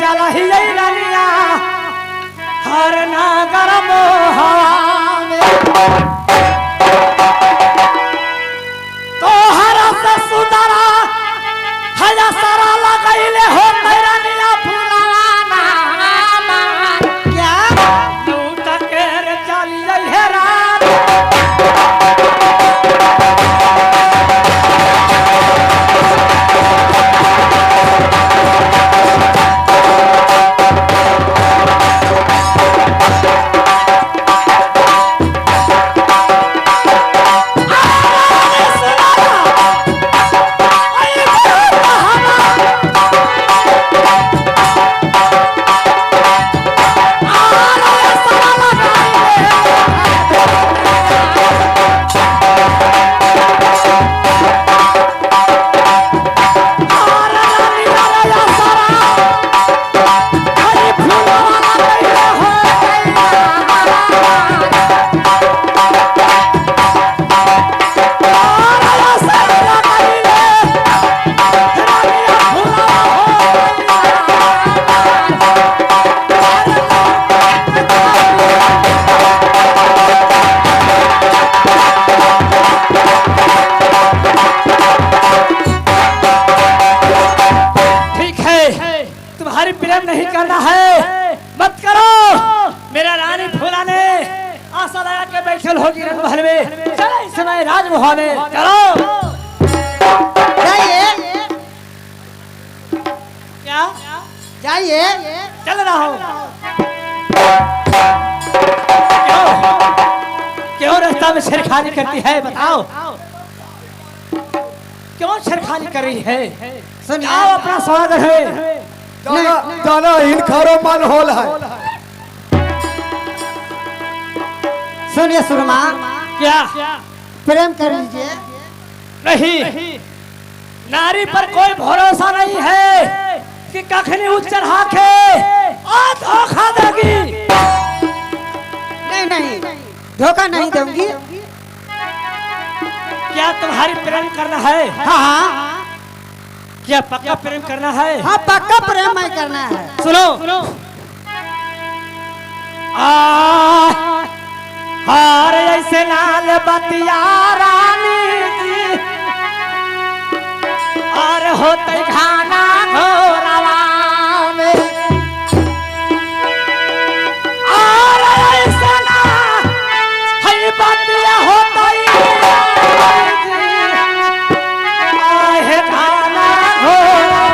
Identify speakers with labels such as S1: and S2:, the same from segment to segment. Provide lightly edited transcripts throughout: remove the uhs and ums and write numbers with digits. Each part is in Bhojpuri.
S1: चल ही रानिया हर नागर मोहावे तो हर से सुंदरा हया सारा लगाइले हो रानिया फुलाना क्या लूट के चली है रात नहीं करना है मत करो। मेरा रानी फूला ने आशा लगा के बैठल होगी रंग महल में। चलो इस समय राजमहल में चलो।
S2: जाइए
S1: क्या
S2: जाइए
S1: चल रहा हूँ। क्यों रास्ता में छेड़खानी करती है बताओ, क्यों छेड़खानी कर रही है? सुनाओ अपना स्वागत है।
S3: जाना इनखारो मन होल है।
S2: सुनिए सुरमा,
S1: क्या
S2: प्रेम कर लीजिए।
S1: नहीं, नारी पर कोई भरोसा नहीं है कि कखनी उच्च चढ़ा के और धोखा देगी।
S2: नहीं नहीं, धोखा नहीं दूंगी।
S1: क्या तुम्हारी प्रेम करना है?
S2: हाँ हाँ,
S1: क्या पक्का प्रेम करना है?
S2: हाँ पक्का प्रेम मैं करना है।
S1: सुनो हार ऐसे लाल बतिया रानी जी और होते खाना घोरवा में और ऐसे ना है बतिया होते आहे खाना घोरवा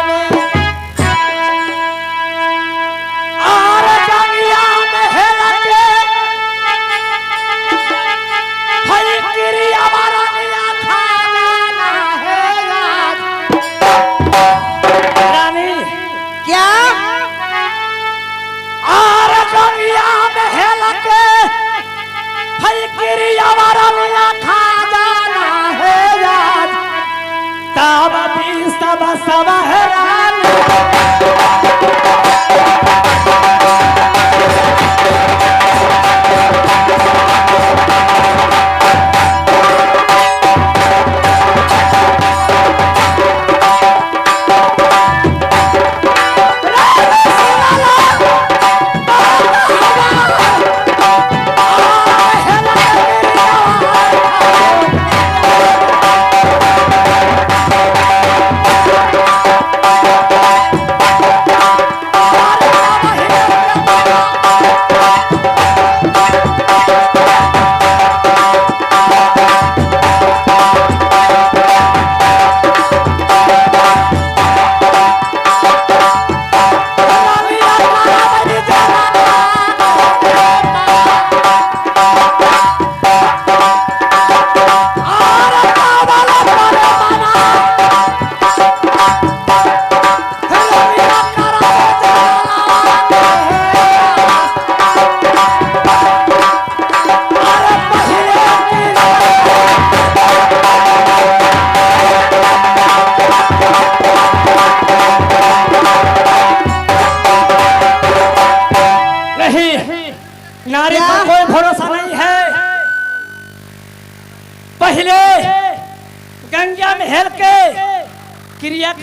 S1: में और जंगिया में हेलके हई क्रिया वाला खाना है याद। रानी
S2: क्या?
S1: और जंगिया में हेलके हई क्रिया वाला खा जाना है याद। तब भी सब है रानी।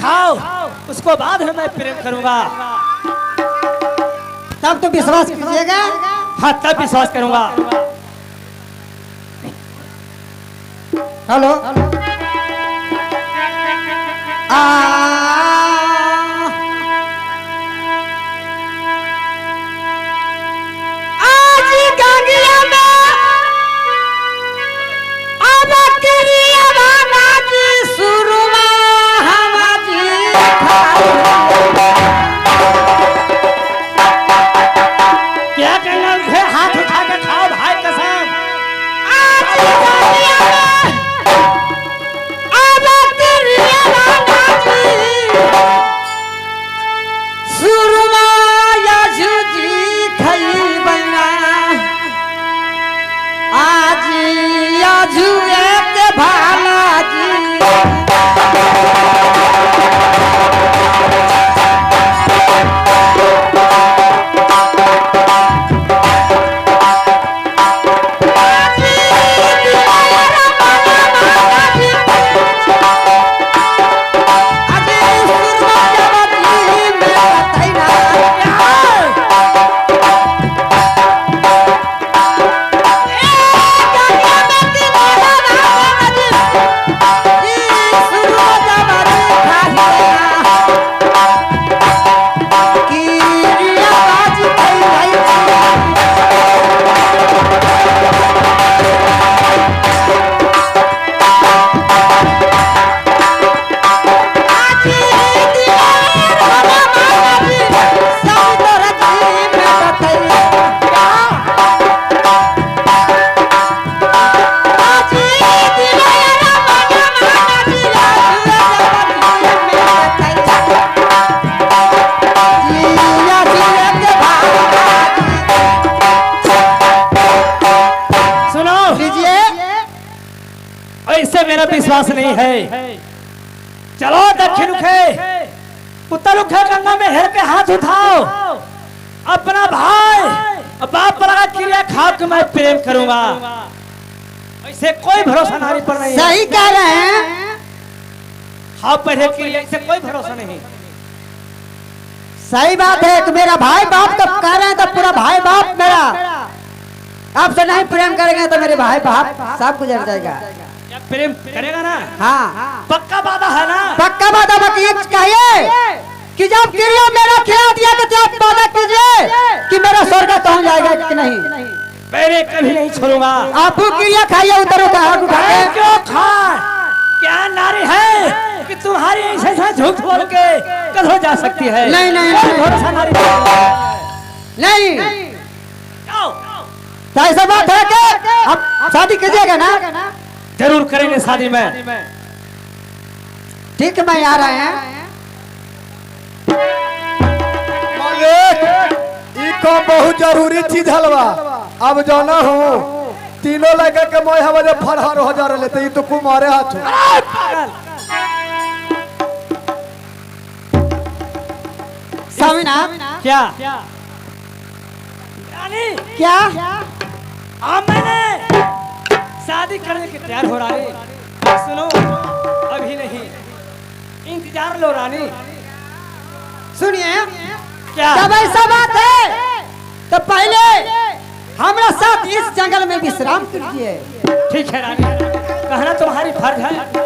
S1: खाओ, उसको बाद में मैं प्रेम करूंगा।
S2: तब तो विश्वास कीजिएगा।
S1: हाँ, तब विश्वास करूंगा।
S2: हेलो आज गंगिया में अब करिया बाना जी सुरमा हमारी
S1: क्या कहना उसे? हाथ उठा के खाओ भाई कसम।
S2: आज गंगिया में अब करिया बाना जी सुरमा यजुजी खई बना आज यजु एक भाला जी
S1: इससे मेरा विश्वास नहीं है। चलो दक्षिण उखे, उत्तर उखे, गंगा में हेर के हाथ उठाओ। अपना भाई बाप पर क्रिया खा के मैं प्रेम करूंगा। ऐसे कोई भरोसा नारी पर नहीं।
S2: सही कह रहे हैं।
S1: हाँ, पहले क्रिया से कोई भरोसा नहीं।
S2: सही बात है कि मेरा भाई बाप तब कह रहे हैं तो पूरा भाई बाप मेरा आपसे नहीं प्रेम करेंगे तो मेरे भाई बाप सब गुजर जाएगा।
S1: प्रेम करेगा ना?
S2: हाँ,
S1: पक्का वादा है ना?
S2: पक्का वादा। बाकी ये कहिए कि जब क्रिया मेरा खिला दिया तो आप वादा कीजिए कि मेरा स्वर्ग पहुंच जाएगा कि नहीं।
S1: मैंने कभी नहीं छोड़ूंगा।
S2: आप क्रिया खाइए उधर उठा
S1: क्यों खा? क्या नारी है कि तुम्हारी ऐसे झूठ बोल के कल हो जा सकती है?
S2: नहीं नहीं
S1: भरोसा नारी
S2: नहीं। तो ऐसा बात है कि आप शादी कीजिएगा ना?
S1: जरूर करेंगे शादी में।
S2: ठीक है, मैं आ रहे हैं।
S3: इको बहुत जरूरी चीज हलवा। अब जाना हो तीनों लगे के मोह हमारे फरहर हो जा रहे थे। तो कुमारे हाथ
S2: स्वामीनाथ
S1: क्या
S2: क्या
S1: मैंने शादी करने के तैयार हो रानी। सुनो, अभी नहीं, इंतजार लो रानी।
S2: सुनिए,
S1: क्या?
S2: जब ऐसा बात है तो पहले हमारा साथ इस जंगल में विश्राम कीजिए।
S1: ठीक है रानी, कहना तुम्हारी फर्ज है।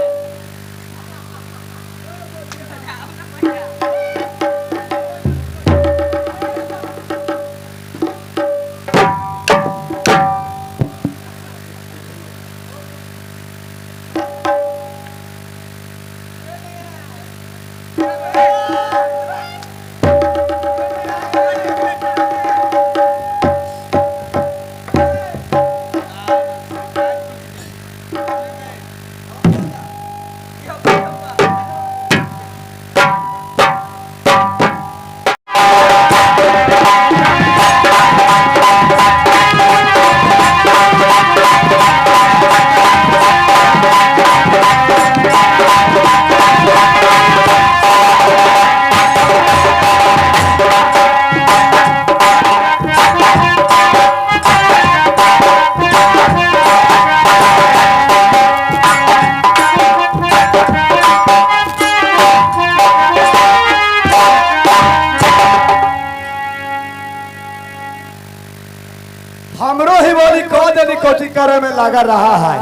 S3: कोची करे में लगा रहा है।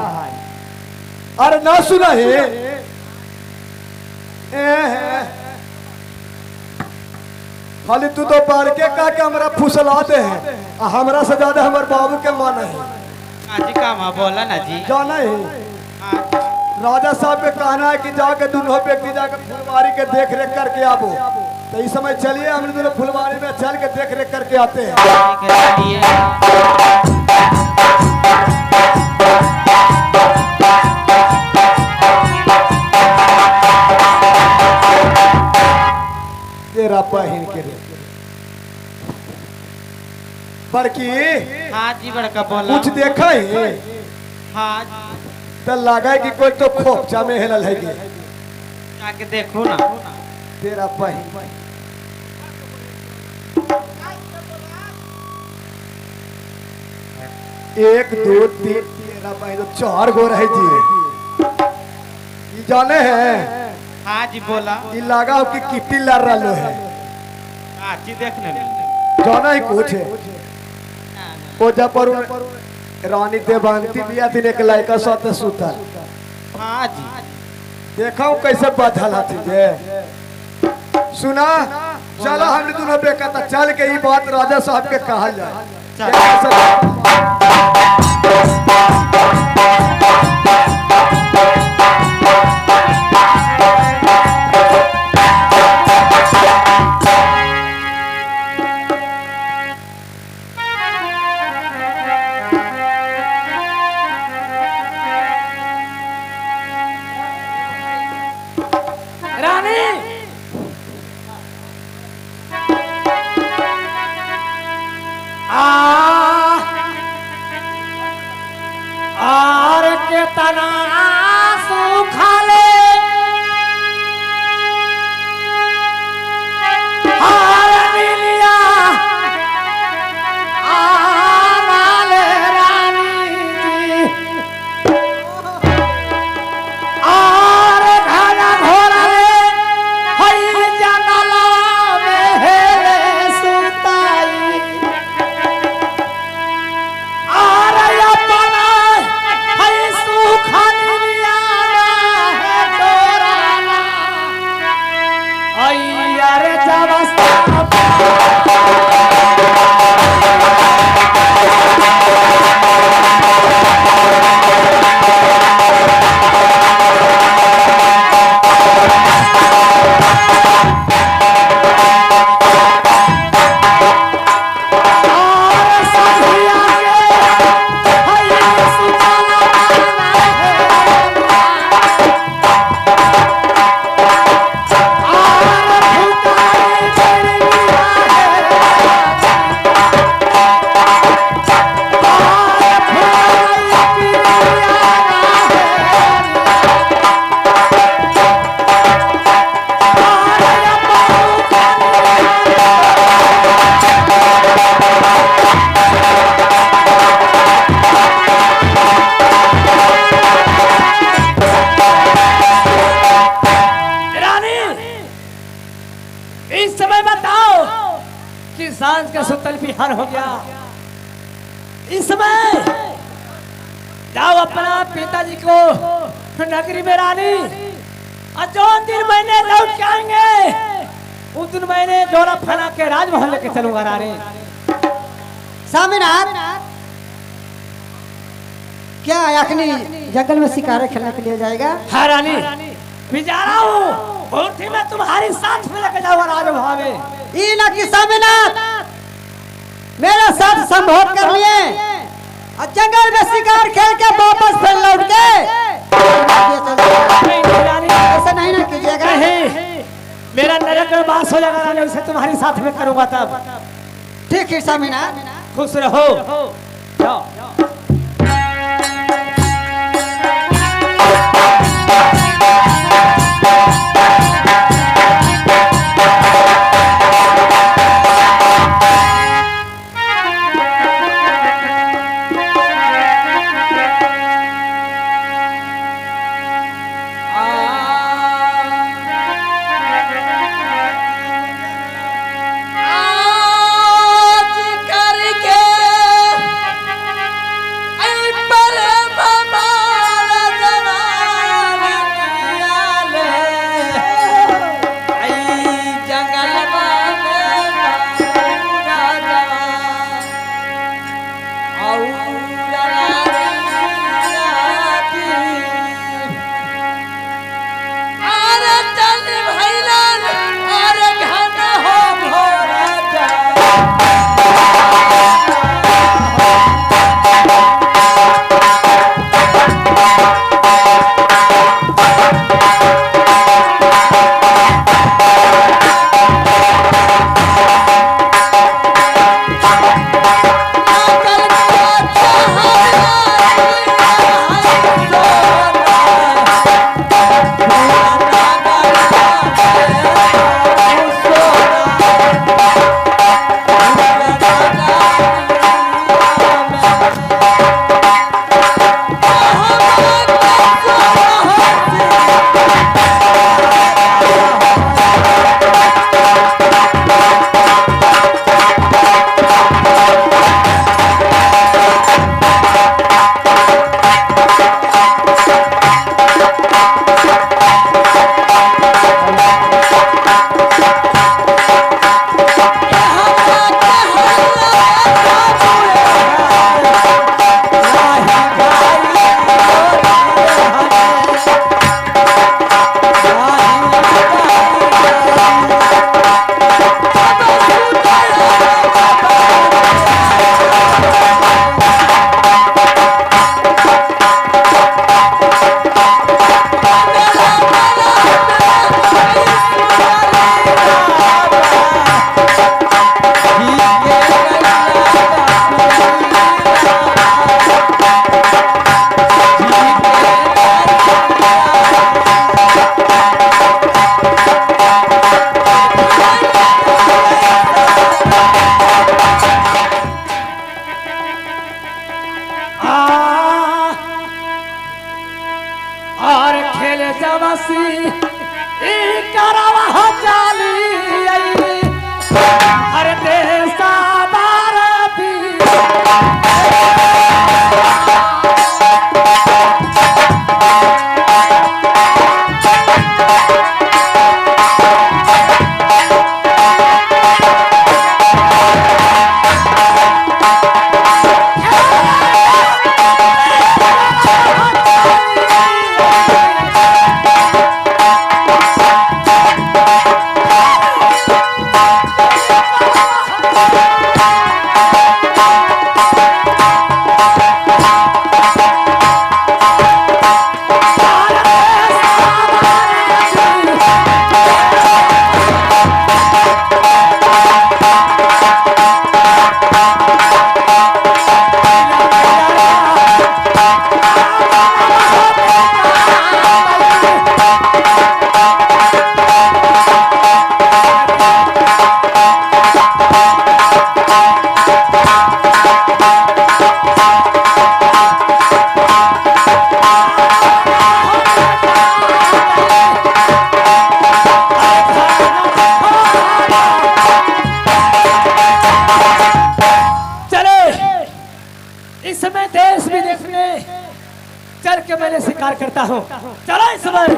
S3: अरे ना सुना है खाली तू तो पढ़ के का के हमरा फुसलाते हैं, हमरा से ज्यादा हमारे बाबू के मन है।
S4: जी काम बोला ना जी।
S3: जाना है राजा साहब के कहना है कि जाके दोनों व्यक्ति जाकर फुलवारी के देख रेख करके आबो। तो इस समय चलिए हम दोनों फुलवारी में चल के देख रेख करके आते हैं। तेरा बहन के रे बड़की।
S4: हाँ जी बड़का बोला।
S3: कुछ देखा है?
S4: हाँ जी।
S3: तो लगा है कि कोई तो खोपचा में हिलल है के।
S4: आके देखो ना।
S3: तेरा बहन 1 2 3 तेरा बहन 4 गो रहे जी। ये जाने हैं?
S4: हाँ जी बोला।
S3: ये लगा हो कि किट्टी लड़ रहा है।
S4: हाँ जी देखने में।
S3: जाना ही कुछ है। वो जब पर रानी देवांती बिया दिन एक लड़का साथ सुता।
S4: हाँ जी।
S3: देखा कैसे बदला चीजे। सुना चलो हम दोनों बेकता चल के ये बात राजा साहब के कहा जाए।
S1: आर के तना सुखाले हार मिलिया आले रानी जी आर घना घोरले हई जंगला में हेले सुताई आर अपना हई सुखनिया है तोराना अय्यर जवस्ता इस समय बताओ कि सांझ का सुतल बिहार हो गया। इस समय जाओ अपना पिताजी को नगरी में रानी और जो दिन महीने लौट के आएंगे उस दिन मैंने जोड़ा फना के राजमहल लेके चलूंगा रानी।
S2: सामीनाथ क्या अखनी जंगल में शिकार खेलने के लिए जाएगा?
S1: हाँ रानी मैं जा रहा हूँ और मैं तुम्हारी साथ में लेके जाऊंगा राजमहल में।
S2: ई ना कि सामीनाथ मेरा साथ संभोग कर लिए और जंगल में शिकार खेल के वापस फिर लौट के ऐसा नहीं ना कीजिएगा।
S1: मेरा नरक में वास हो जाएगा रानी, उसे तुम्हारी साथ में करूंगा तब।
S2: ठीक है सामीनाथ
S1: खुश रहो। जाओ। स्वीकार करता हूँ। चलो इस समय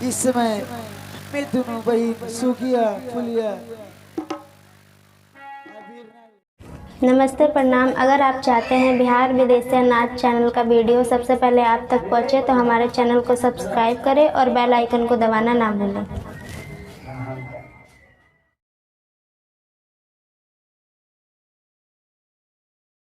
S2: इस समय मैं दोनों बहन सुखिया फुलिया।
S5: नमस्ते प्रणाम। अगर आप चाहते हैं बिहार विदेशिया नाच चैनल का वीडियो सबसे पहले आप तक पहुंचे तो हमारे चैनल को सब्सक्राइब करें और बेल आइकन को दबाना ना भूलें।